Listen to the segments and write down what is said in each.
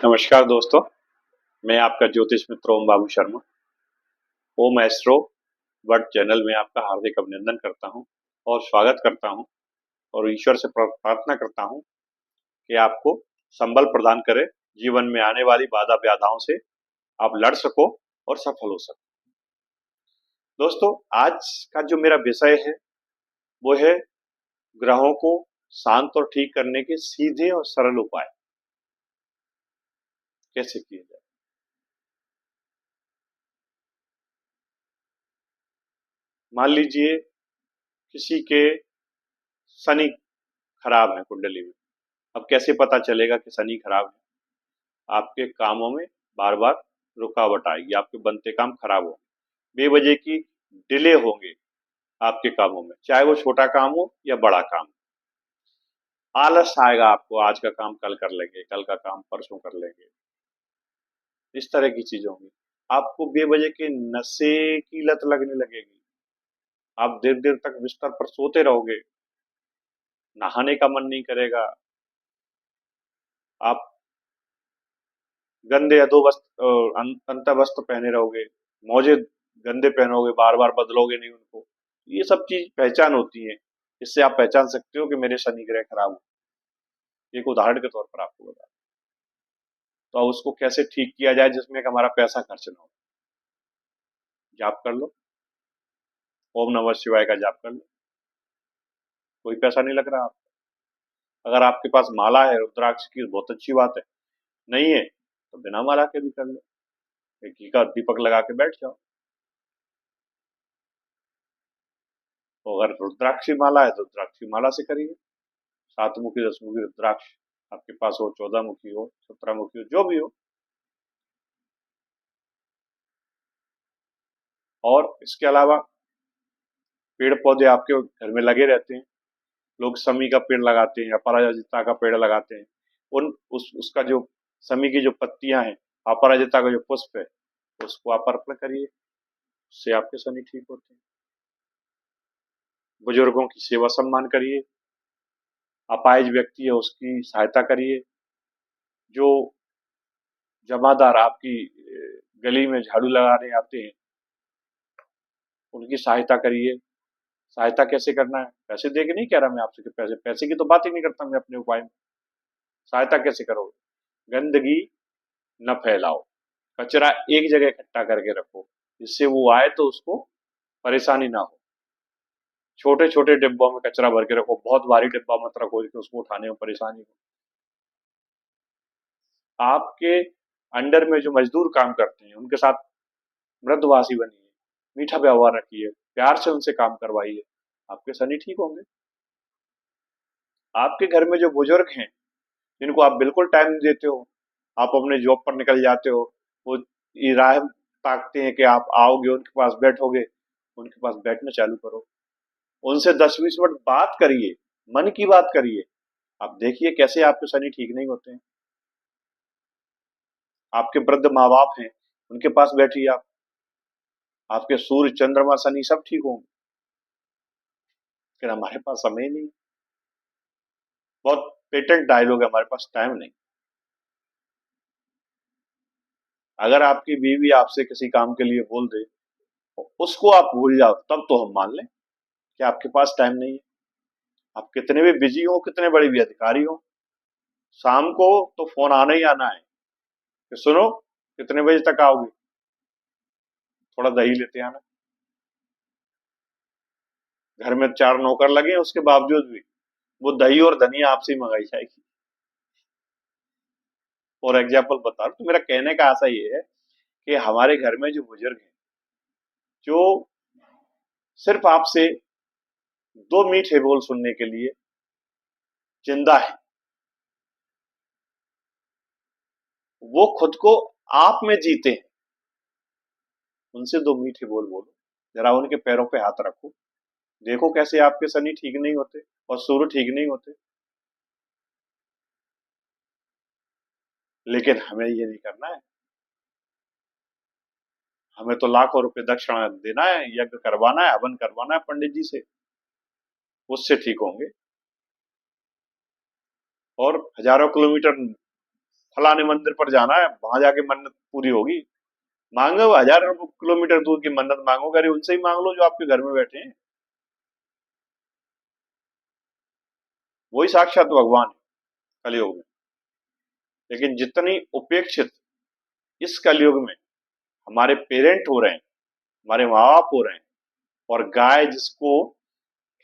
नमस्कार दोस्तों, मैं आपका ज्योतिष मित्र ओम बाबू शर्मा। ओम एस्ट्रो वर्ड चैनल में आपका हार्दिक अभिनंदन करता हूं और स्वागत करता हूं और ईश्वर से प्रार्थना करता हूं कि आपको संबल प्रदान करे, जीवन में आने वाली बाधा बाधाओं से आप लड़ सको और सफल हो सको। दोस्तों, आज का जो मेरा विषय है वो है ग्रहों को शांत और ठीक करने के सीधे और सरल उपाय कैसे किए जाए। मान लीजिए किसी के शनि खराब है कुंडली में। अब कैसे पता चलेगा कि शनि खराब है? आपके कामों में बार बार रुकावट आएगी, आपके बनते काम खराब होंगे, बेवजह की डिले होंगे आपके कामों में, चाहे वो छोटा काम हो या बड़ा काम। आलस आएगा आपको, आज का काम कल कर लेंगे, कल का काम परसों कर लेंगे, इस तरह की चीजें होंगी। आपको बेवजह के नशे की लत लगने लगेगी, आप देर देर तक बिस्तर पर सोते रहोगे, नहाने का मन नहीं करेगा, आप गंदे अधो वस्त्र अंत वस्त्र पहने रहोगे, मोजे गंदे पहनोगे, बार बार बदलोगे नहीं उनको। ये सब चीज पहचान होती है, इससे आप पहचान सकते हो कि मेरे शनि ग्रह खराब हो। एक उदाहरण के तौर पर आपको बता, तो अब उसको कैसे ठीक किया जाए जिसमें कि हमारा पैसा खर्च ना हो। जाप कर लो, ओम नमः शिवाय का जाप कर लो, कोई पैसा नहीं लग रहा आपको। अगर आपके पास माला है रुद्राक्ष की, बहुत अच्छी बात है। नहीं है तो बिना माला के भी कर लो, एक घी का दीपक लगा के बैठ जाओ। तो अगर रुद्राक्षी माला है तो रुद्राक्षी माला से करिए, 7 मुखी 10 मुखी रुद्राक्ष आपके पास हो, 14 मुखी हो, 17 मुखी हो, जो भी हो। और इसके अलावा पेड़ पौधे आपके घर में लगे रहते हैं, लोग समी का पेड़ लगाते हैं, अपराजिता का पेड़ लगाते हैं। उसका जो समी की जो पत्तियां हैं, अपराजिता का जो पुष्प है, उसको आप अर्पण करिए, उससे आपके शनि ठीक होते हैं। बुजुर्गों की सेवा सम्मान करिए, अपाहिज व्यक्ति है उसकी सहायता करिए, जो जमादार आपकी गली में झाड़ू लगाने आते हैं उनकी सहायता करिए। सहायता कैसे करना है? पैसे दे के नहीं कह रहा मैं आपसे कि पैसे पैसे की तो बात ही नहीं करता मैं अपने उपाय में। सहायता कैसे करोगे? गंदगी न फैलाओ, कचरा एक जगह इकट्ठा करके रखो, जिससे वो आए तो उसको परेशानी ना हो। छोटे छोटे डिब्बों में कचरा भर के रखो, बहुत भारी डिब्बा मत रखो कि उसको उठाने में परेशानी हो। आपके अंडर में जो मजदूर काम करते हैं उनके साथ मृदुभाषी बनिए, मीठा व्यवहार रखिए, प्यार से उनसे काम करवाइए, आपके शनि ठीक होंगे। आपके घर में जो बुजुर्ग हैं जिनको आप बिल्कुल टाइम नहीं देते हो, आप अपने जॉब पर निकल जाते हो, वो ये राह ताकते हैं कि आप आओगे उनके पास बैठोगे, उनके पास बैठना चालू करो, उनसे 10-20 मिनट बात करिए, मन की बात करिए। आप देखिए कैसे आपके शनि ठीक नहीं होते हैं। आपके वृद्ध माँ बाप हैं, उनके पास बैठिए आप, आपके सूर्य चंद्रमा शनि सब ठीक होंगे। फिर हमारे पास समय नहीं, बहुत पेटेंट डायलॉग है, हमारे पास टाइम नहीं। अगर आपकी बीवी आपसे किसी काम के लिए बोल दे तो उसको आप भूल जाओ, तब तो हम मान लें कि आपके पास टाइम नहीं है। आप कितने भी बिजी हो, कितने बड़े भी अधिकारी हो, शाम को तो फोन आना ही आना है कि सुनो कितने बजे तक आओगे, थोड़ा दही लेते आना। घर में 4 नौकर लगे, उसके बावजूद भी वो दही और धनिया आपसे ही मंगाई जाएगी। फॉर एग्जाम्पल बता रहा हूं, तो मेरा कहने का आशा ये है कि हमारे घर में जो बुजुर्ग हैं, जो सिर्फ आपसे 2 मीठे बोल सुनने के लिए जिंदा है, वो खुद को आप में जीते हैं, उनसे 2 मीठे बोल बोलो, जरा उनके पैरों पे हाथ रखो, देखो कैसे आपके शनि ठीक नहीं होते और सूर्य ठीक नहीं होते। लेकिन हमें ये नहीं करना है, हमें तो लाखों रुपए दक्षिणा देना है, यज्ञ करवाना है, हवन करवाना है पंडित जी से, उससे ठीक होंगे। और हजारों किलोमीटर फलाने मंदिर पर जाना है, वहां जाके मन्नत पूरी होगी। मांगो 1000 किलोमीटर दूर की मन्नत मांगो, अरे उनसे ही मांग लो जो आपके घर में बैठे हैं, वही साक्षात भगवान है कलयुग में। लेकिन जितनी उपेक्षित इस कलयुग में हमारे पेरेंट हो रहे हैं, हमारे माँ बाप हो रहे हैं, और गाय जिसको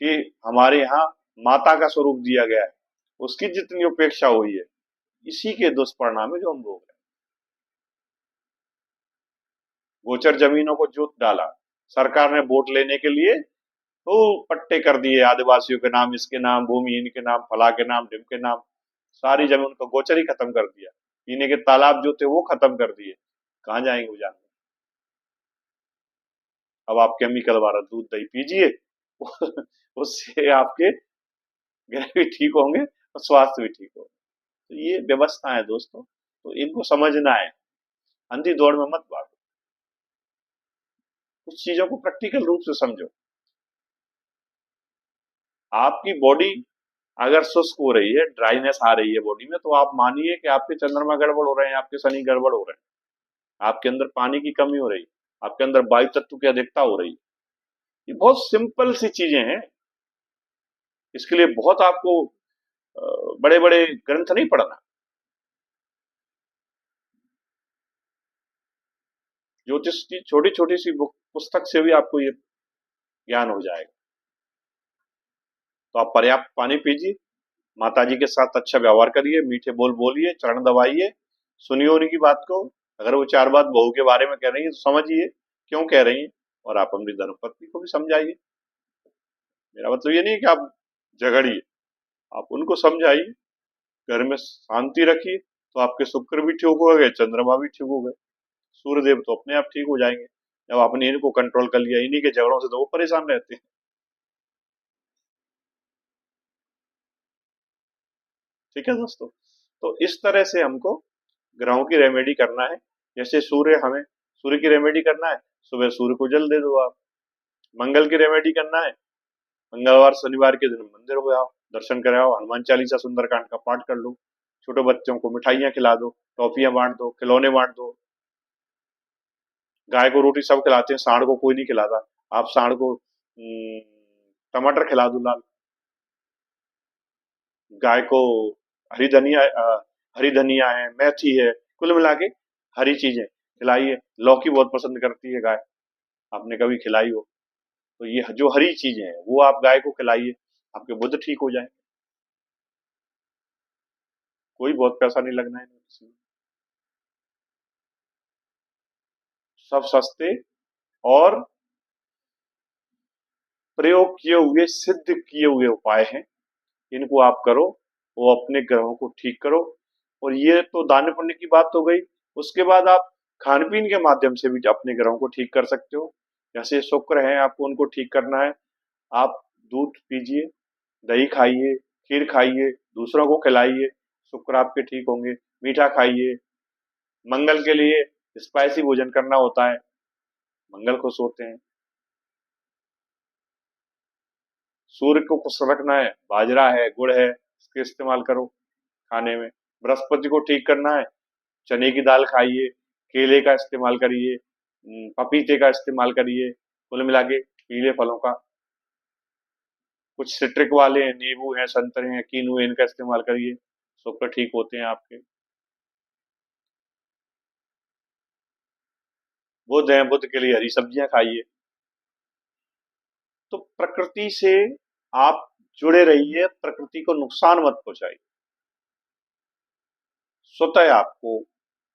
कि हमारे यहाँ माता का स्वरूप दिया गया है, उसकी जितनी उपेक्षा हुई है, इसी के दुष्परिणाम है जो हम भोग रहे हैं। गोचर जमीनों को जोत डाला, सरकार ने वोट लेने के लिए तो पट्टे कर दिए आदिवासियों के नाम, इसके नाम, भूमिहीन के नाम, फला के नाम, ढिम के नाम, सारी जमीन का गोचर ही खत्म कर दिया। पीने के तालाब जो थे वो खत्म कर दिए। कहाँ जाएंगे वो जानवर? अब आप केमिकल वाला दूध दही पीजिए उससे आपके ग्रह भी ठीक होंगे और स्वास्थ्य भी ठीक होगा। तो ये व्यवस्था है दोस्तों, तो इनको समझना है, अंधी दौड़ में मत भागो, कुछ चीजों को प्रैक्टिकल रूप से समझो। आपकी बॉडी अगर शुष्क हो रही है, ड्राइनेस आ रही है बॉडी में, तो आप मानिए कि आपके चंद्रमा गड़बड़ हो रहे हैं, आपके शनि गड़बड़ हो रहे हैं, आपके अंदर पानी की कमी हो रही है, आपके अंदर वायु तत्व की अधिकता हो रही है। ये बहुत सिंपल सी चीजें हैं, इसके लिए बहुत आपको बड़े बड़े ग्रंथ नहीं पढ़ना, ज्योतिष की छोटी छोटी सी बुक पुस्तक से भी आपको ये ज्ञान हो जाएगा। तो आप पर्याप्त पानी पीजिए, माताजी के साथ अच्छा व्यवहार करिए, मीठे बोल बोलिए, चरण दबाइए, सुनिए उनकी बात को। अगर वो चार बात बहू के बारे में कह रही है तो समझिए क्यों कह रही है, और आप अपनी धर्मपत्नी को भी समझाइए। मेरा मतलब ये नहीं है कि आप झगड़िए, आप उनको समझाइए, घर में शांति रखिए, तो आपके शुक्र भी ठीक हो गए, चंद्रमा भी ठीक हो गए, सूर्यदेव तो अपने आप ठीक हो जाएंगे। जब आपने इनको कंट्रोल कर लिया, इन्हीं के झगड़ों से तो वो परेशान रहते हैं। ठीक है दोस्तों, तो इस तरह से हमको ग्रहों की रेमेडी करना है। जैसे सूर्य की रेमेडी करना है, सुबह सूर्य को जल दे दो आप। मंगल की रेमेडी करना है, मंगलवार शनिवार के दिन मंदिर हो आओ, दर्शन कर आओ, हनुमान चालीसा सुंदरकांड का पाठ कर लो, छोटे बच्चों को मिठाइयाँ खिला दो, टॉफियां बांट दो, खिलौने बांट दो। गाय को रोटी सब खिलाते हैं, सांड को कोई नहीं खिलाता। आप सांड को टमाटर खिला दो लाल, गाय को हरी धनिया है, मेथी है, कुल मिला के हरी चीजें खिलाइए। लौकी बहुत पसंद करती है गाय, आपने कभी खिलाई हो? तो ये जो हरी चीजें हैं वो आप गाय को खिलाइए, आपके बुध ठीक हो जाए। कोई बहुत पैसा नहीं लगना है इसमें, सब सस्ते और प्रयोग किए हुए, सिद्ध किए हुए उपाय हैं। इनको आप करो, वो अपने ग्रहों को ठीक करो। और ये तो दान पुण्य की बात हो गई। उसके बाद आप खान पीन के माध्यम से भी अपने ग्रहों को ठीक कर सकते हो। जैसे शुक्र है, आपको उनको ठीक करना है, आप दूध पीजिए, दही खाइए, खीर खाइए, दूसरों को खिलाइए, शुक्र आपके ठीक होंगे। मीठा खाइए, मंगल के लिए स्पाइसी भोजन करना होता है, मंगल खुश होते हैं। सूर्य को खुश रखना है, बाजरा है, गुड़ है, इसके इस्तेमाल करो खाने में। बृहस्पति को ठीक करना है, चने की दाल खाइए, केले का इस्तेमाल करिए, पपीते का इस्तेमाल करिए, कुल मिला के पीले फलों का। कुछ सिट्रिक वाले हैं, नींबू हैं, संतरे हैं, कीनू है, इनका इस्तेमाल करिए, शुक्र ठीक होते हैं आपके। बुध है, बुध के लिए हरी सब्जियां खाइए। तो प्रकृति से आप जुड़े रहिए, प्रकृति को नुकसान मत पहुंचाइए, स्वतः आपको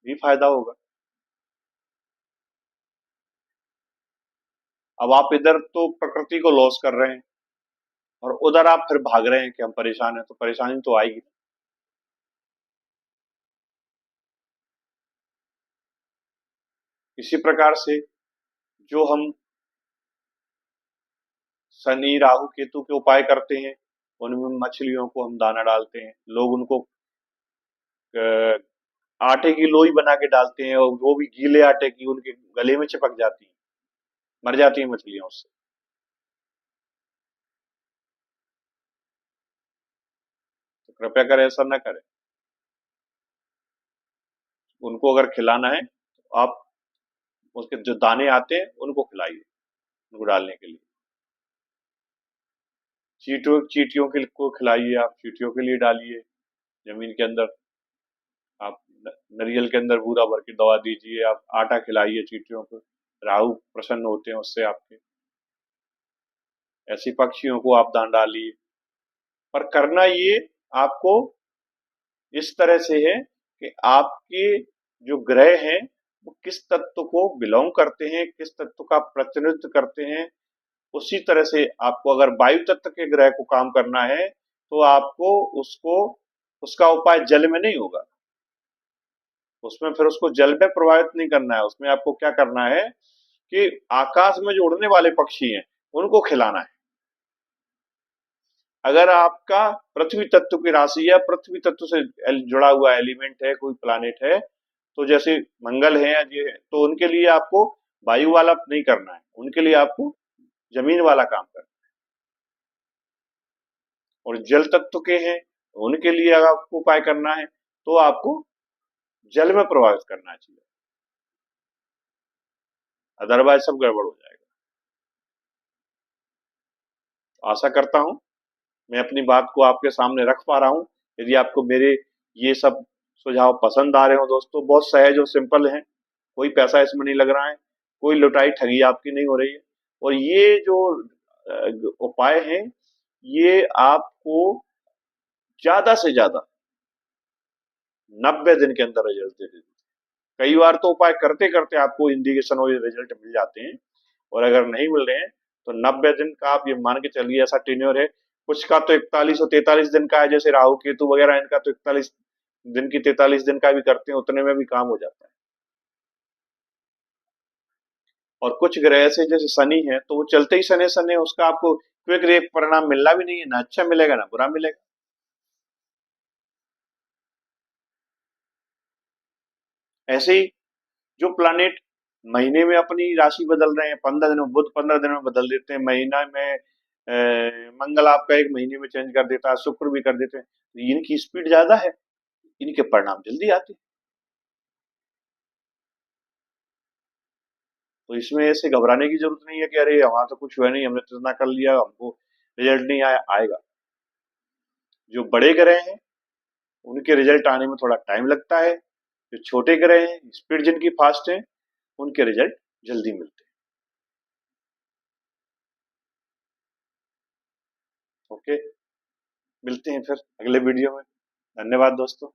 भी फायदा होगा। अब आप इधर तो प्रकृति को लॉस कर रहे हैं, और उधर आप फिर भाग रहे हैं कि हम परेशान हैं, तो परेशानी तो आएगी। इसी प्रकार से जो हम शनि राहु केतु के उपाय करते हैं, उनमें मछलियों को हम दाना डालते हैं, लोग उनको आटे की लोई बना के डालते हैं, और वो भी गीले आटे की, उनके गले में चिपक जाती है, मर जाती है मछलियां उससे। तो कृपया कर ऐसा न करें। उनको अगर खिलाना है तो आप उसके जो दाने आते हैं उनको खिलाइए, उनको डालने के लिए। चींटियों चींटियों के को खिलाइए, आप चींटियों के लिए डालिए जमीन के अंदर। आप नारियल के अंदर बूरा भर के दवा दीजिए, आप आटा खिलाइए चींटियों को, राहु प्रसन्न होते हैं उससे आपके। ऐसी पक्षियों को आप दान डालिए। पर करना ये आपको इस तरह से है कि आपके जो ग्रह हैं वो किस तत्व को बिलोंग करते हैं, किस तत्व का प्रतिनिधित्व करते हैं, उसी तरह से आपको अगर वायु तत्व के ग्रह को काम करना है तो आपको उसको उसका उपाय जल में नहीं होगा, उसमें फिर उसको जल में प्रभावित नहीं करना है। उसमें आपको क्या करना है कि आकाश में जो उड़ने वाले पक्षी हैं उनको खिलाना है। अगर आपका पृथ्वी तत्व की राशि है, पृथ्वी तत्व से जुड़ा हुआ एलिमेंट है, कोई प्लानिट है, तो जैसे मंगल है या ये है, तो उनके लिए आपको वायु वाला नहीं करना है, उनके लिए आपको जमीन वाला काम करना है। और जल तत्व के हैं, उनके लिए अगर आपको उपाय करना है तो आपको जल में प्रभावित करना चाहिए, अदरवाइज सब गड़बड़ हो जाएगा। आशा करता हूं मैं अपनी बात को आपके सामने रख पा रहा हूं। यदि आपको मेरे ये सब सुझाव पसंद आ रहे हो दोस्तों, बहुत सहज और सिंपल हैं, कोई पैसा इसमें नहीं लग रहा है, कोई लुटाई ठगी आपकी नहीं हो रही है। और ये जो उपाय हैं ये आपको ज्यादा से ज्यादा 90 दिन के अंदर रिजल्ट दे देते हैं। कई बार तो उपाय करते करते आपको इंडिकेशन और रिजल्ट मिल जाते हैं, और अगर नहीं मिल रहे हैं तो 90 दिन का आप ये मान के चलिए ऐसा टेन्योर है। कुछ का तो 41 और 43 दिन का है, जैसे राहु केतु वगैरह, इनका तो 41 दिन की 43 दिन का भी करते हैं, उतने में भी काम हो जाता है। और कुछ ग्रह ऐसे जैसे शनि है तो वो चलते ही सने सने उसका आपको क्विक रेप परिणाम मिलना भी नहीं है, ना अच्छा मिलेगा ना बुरा मिलेगा। ऐसे ही जो प्लानिट महीने में अपनी राशि बदल रहे हैं, 15 दिन में बुध 15 दिन में बदल देते हैं, महीना में मंगल आपका एक महीने में चेंज कर देता है, शुक्र भी कर देते हैं, तो इनकी स्पीड ज्यादा है, इनके परिणाम जल्दी आते हैं। तो इसमें ऐसे घबराने की जरूरत नहीं है कि अरे हमारा तो कुछ हुआ नहीं, हमने तो इतना कर लिया, हमको रिजल्ट नहीं आया। आएगा। जो बड़े ग्रह हैं उनके रिजल्ट आने में थोड़ा टाइम लगता है, जो छोटे ग्रह हैं स्पीड जिनकी फास्ट है उनके रिजल्ट जल्दी मिलते हैं। ओके, मिलते हैं फिर अगले वीडियो में। धन्यवाद दोस्तों।